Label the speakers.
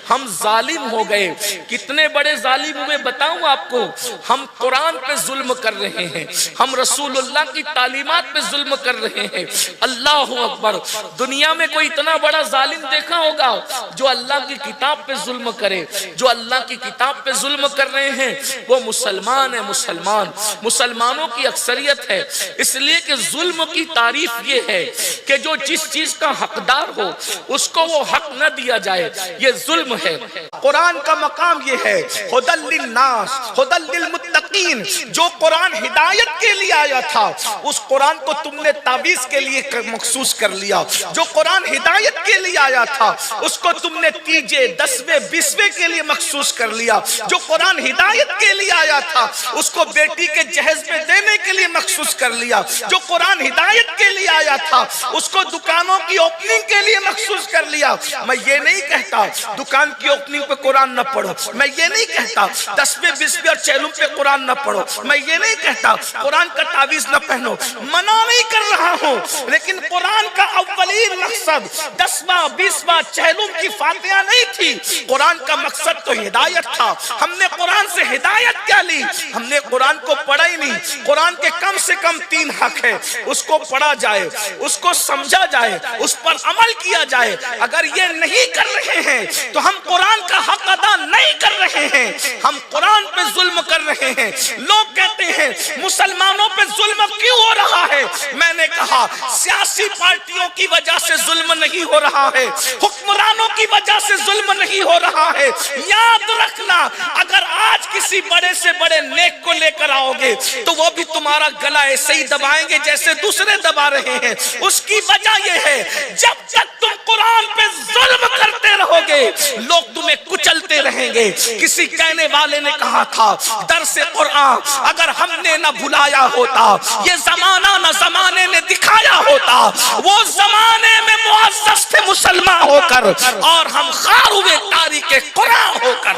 Speaker 1: ہم ظالم ہو گئے. کتنے بڑے ظالم ہوئے بتاؤں آپ کو. ہم قرآن پہ ظلم کر رہے ہیں, ہم رسول اللہ کی تعلیمات پہ ظلم کر رہے ہیں. اللہ اکبر. دنیا میں کوئی اتنا بڑا ظالم دیکھا ہوگا جو اللہ کی کتاب پہ ظلم کرے؟ جو اللہ کی کتاب پہ ظلم کر رہے ہیں وہ مسلمان ہیں. مسلمانوں کی اکثریت ہے. اس لیے کہ ظلم کی تعریف یہ ہے کہ جو جس چیز کا حقدار ہو اس کو وہ حق نہ دیا جائے, یہ ظلم ہے. قرآن کا مقام یہ ہے ہدی للناس ہدی للمتقین. جو قرآن ہدایت کے لیے آیا تھا اس قرآن کو تم نے تعویذ کے لیے مخصوص کر لیا. جو قرآن ہدایت کے لیے آیا تھا اس کو تم نے تیجے دسویں بیسویں کے لیے مخصوص کر لیا. جو قرآن ہدایت کے لیے آیا تھا اس کو بیٹی کے جہیز پہ دینے کے لیے مخصوص کر لیا. جو قرآن ہدایت کے لیے آیا تھا اس کو دکانوں کی اوپننگ کے لیے مخصوص کر لیا. میں یہ نہیں کہتا دکان کی اوپننگ پہ قرآن نہ پڑھو, میں یہ نہیں کہتا 10ویں 20ویں اور چہلم پہ قرآن نہ پڑھو, میں یہ نہیں کہتا قرآن کا تعویذ نہ پہنو, منع نہیں کر رہا ہوں. لیکن قرآن کا اولین مقصد 10واں 20واں چہلم کی فاتحہ نہیں تھی. قرآن کا مقصد تو ہدایت تھا. ہم نے قرآن سے ہدایت کیا لی؟ ہم نے قرآن کو پڑھا ہی نہیں. قرآن کے کم سے کم 3 حق ہے, اس کو پڑھا جائے, اس کو سمجھا جائے, اس پر عمل کیا جائے. اگر یہ نہیں کر رہے ہیں تو ہم قرآن کا حق ادا نہیں کر رہے ہیں, ہم قرآن پہ ظلم کر رہے ہیں. لوگ کہتے ہیں مسلمانوں پہ ظلم کیوں ہو رہا ہے؟ میں نے کہا سیاسی پارٹیوں کی وجہ سے ظلم نہیں ہو رہا ہے, حکمرانوں کی وجہ سے ظلم نہیں ہو رہا ہے. یاد رکھنا اگر آج کسی بڑے سے بڑے نیک کو لے کر آؤ گے تو وہ بھی تمہارا گلا ایسے ہی دبائیں گے جیسے دوسرے دبا رہے ہیں. اس کی وجہ یہ ہے جب تک تم قرآن پہ ظلم کرتے رہو گے لوگ تمہیں کچلتے رہیں گے. کسی کہنے والے نے کہا تھا درس قرآن اگر ہم نے نہ بھلایا ہوتا, یہ زمانہ نہ زمانے نے دکھایا ہوتا, وہ زمانے میں معزز تھے مسلمان ہو کر اور ہم خار ہوئے تاریخ قرآن ہو کر.